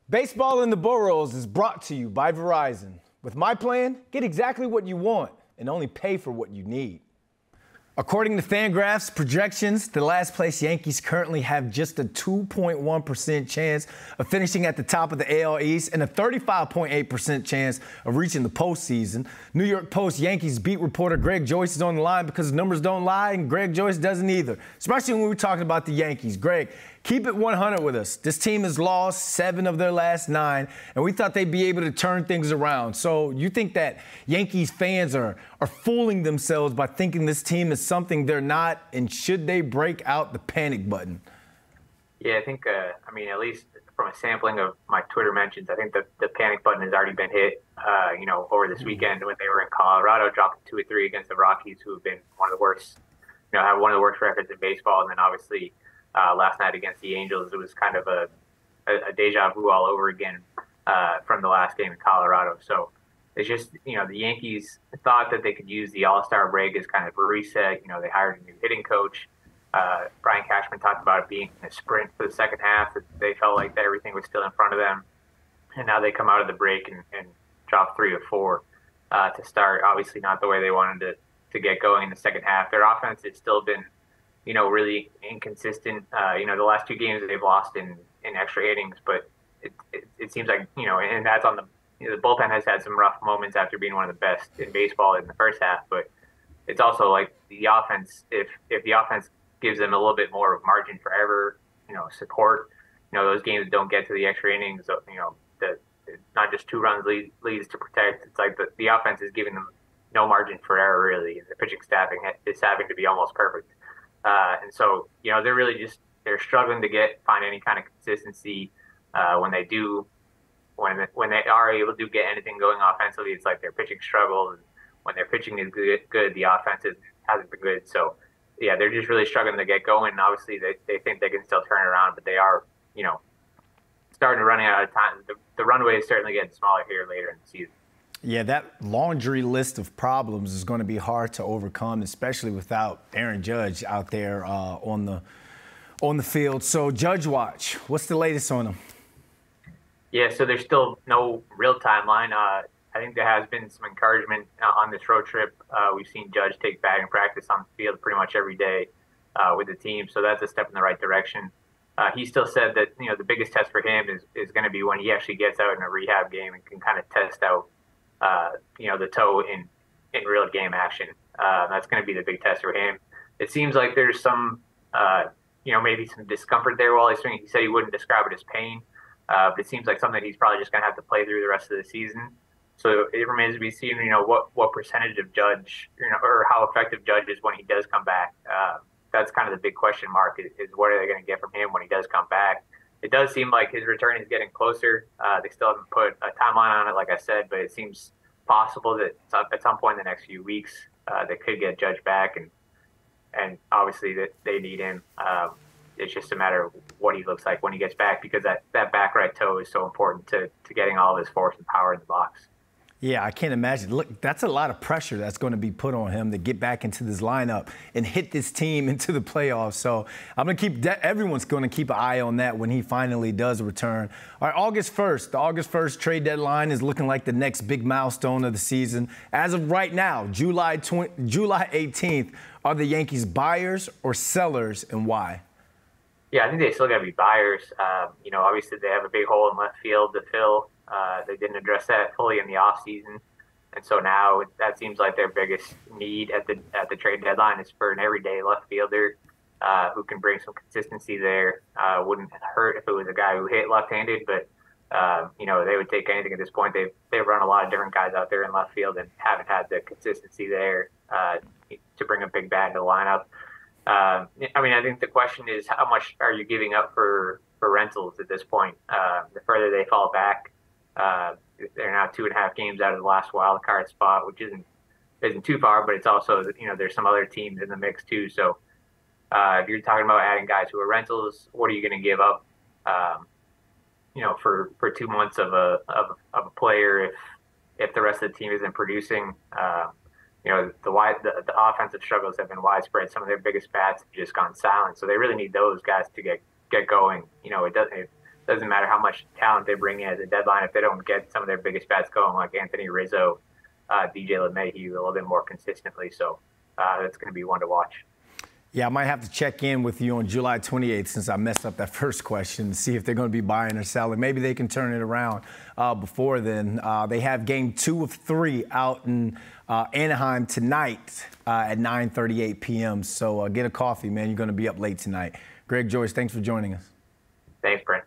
Baseball in the Boroughs is brought to you by Verizon. With my plan, get exactly what you want and only pay for what you need. According to Fangraphs projections, the last place Yankees currently have just a 2.1% chance of finishing at the top of the AL East and a 35.8% chance of reaching the postseason. New York Post Yankees beat reporter Greg Joyce is on the line because numbers don't lie, and Greg Joyce doesn't either, especially when we're talking about the Yankees. Greg, keep it 100 with us. This team has lost 7 of their last 9, and we thought they'd be able to turn things around. So you think that Yankees fans are fooling themselves by thinking this team is something they're not, and should they break out the panic button? Yeah, I think, at least from a sampling of my Twitter mentions, I think the panic button has already been hit, over this weekend when they were in Colorado, dropping 2 or 3 against the Rockies, who have been one of the worst, have one of the worst records in baseball. And then obviously last night against the Angels, it was kind of a deja vu all over again from the last game in Colorado. So it's just, the Yankees thought that they could use the All-Star break as kind of a reset. They hired a new hitting coach. Brian Cashman talked about it being a sprint for the second half, that they felt like that everything was still in front of them. And now they come out of the break and drop 3 or 4 to start. Obviously not the way they wanted to get going in the second half. Their offense has still been, really inconsistent. The last 2 games they've lost in extra innings, but it seems like, and that's on the bullpen has had some rough moments after being one of the best in baseball in the first half, but it's also like the offense, if the offense gives them a little bit more of margin for error, support, those games that don't get to the extra innings, not just 2 runs leads to protect. It's like the offense is giving them no margin for error, really. The pitching staffing is having to be almost perfect. And so, they're really they're struggling to find any kind of consistency when they are able to get anything going offensively. It's like their pitching struggles. And when their pitching is good, the offense hasn't been good. So, yeah, they're just really struggling to get going. And obviously, they think they can still turn it around, but they are, starting to run out of time. The runway is certainly getting smaller here later in the season. Yeah, that laundry list of problems is going to be hard to overcome, especially without Aaron Judge out there on the field. So, Judge Watch, what's the latest on him? Yeah, so there's still no real timeline. I think there has been some encouragement on this road trip. We've seen Judge take batting practice on the field pretty much every day with the team, so that's a step in the right direction. He still said that the biggest test for him is going to be when he actually gets out in a rehab game and can kind of test out the toe in real game action. That's going to be the big test for him. It seems like there's some maybe some discomfort there while he's swinging. He said he wouldn't describe it as pain, but it seems like something he's probably just going to have to play through the rest of the season. So it remains to be seen, what percentage of Judge, or how effective Judge is when he does come back. That's kind of the big question mark is what are they going to get from him when he does come back? It does seem like his return is getting closer. They still haven't put a timeline on it, like I said, but it seems possible that at some point in the next few weeks they could get Judge back, and obviously that they need him. It's just a matter of what he looks like when he gets back, because that back right toe is so important to getting all of his force and power in the box. Yeah, I can't imagine. Look, that's a lot of pressure that's going to be put on him to get back into this lineup and hit this team into the playoffs. So I'm going to everyone's going to keep an eye on that when he finally does return. All right, August 1st. The August 1st trade deadline is looking like the next big milestone of the season. As of right now, July 18th, are the Yankees buyers or sellers, and why? Yeah, I think they still got to be buyers. Obviously they have a big hole in left field to fill. They didn't address that fully in the offseason. And so now that seems like their biggest need at the trade deadline is for an everyday left fielder who can bring some consistency there. Wouldn't hurt if it was a guy who hit left-handed, but they would take anything at this point. They've run a lot of different guys out there in left field and haven't had the consistency there to bring a big bat into the lineup. I think the question is, how much are you giving up for rentals at this point? The further they fall back, they're now 2.5 games out of the last wild card spot, which isn't too far, but it's also, there's some other teams in the mix too. So if you're talking about adding guys who are rentals, what are you going to give up, for 2 months of a player if the rest of the team isn't producing? The offensive struggles have been widespread. Some of their biggest bats have just gone silent. So they really need those guys to get going. The doesn't matter how much talent they bring in at the deadline, if they don't get some of their biggest bats going, like Anthony Rizzo, DJ LeMahieu, a little bit more consistently. So that's going to be one to watch. Yeah, I might have to check in with you on July 28th since I messed up that first question to see if they're going to be buying or selling. Maybe they can turn it around before then. They have game 2 of 3 out in Anaheim tonight at 9:38 p.m. So get a coffee, man. You're going to be up late tonight. Greg Joyce, thanks for joining us. Thanks, Brent.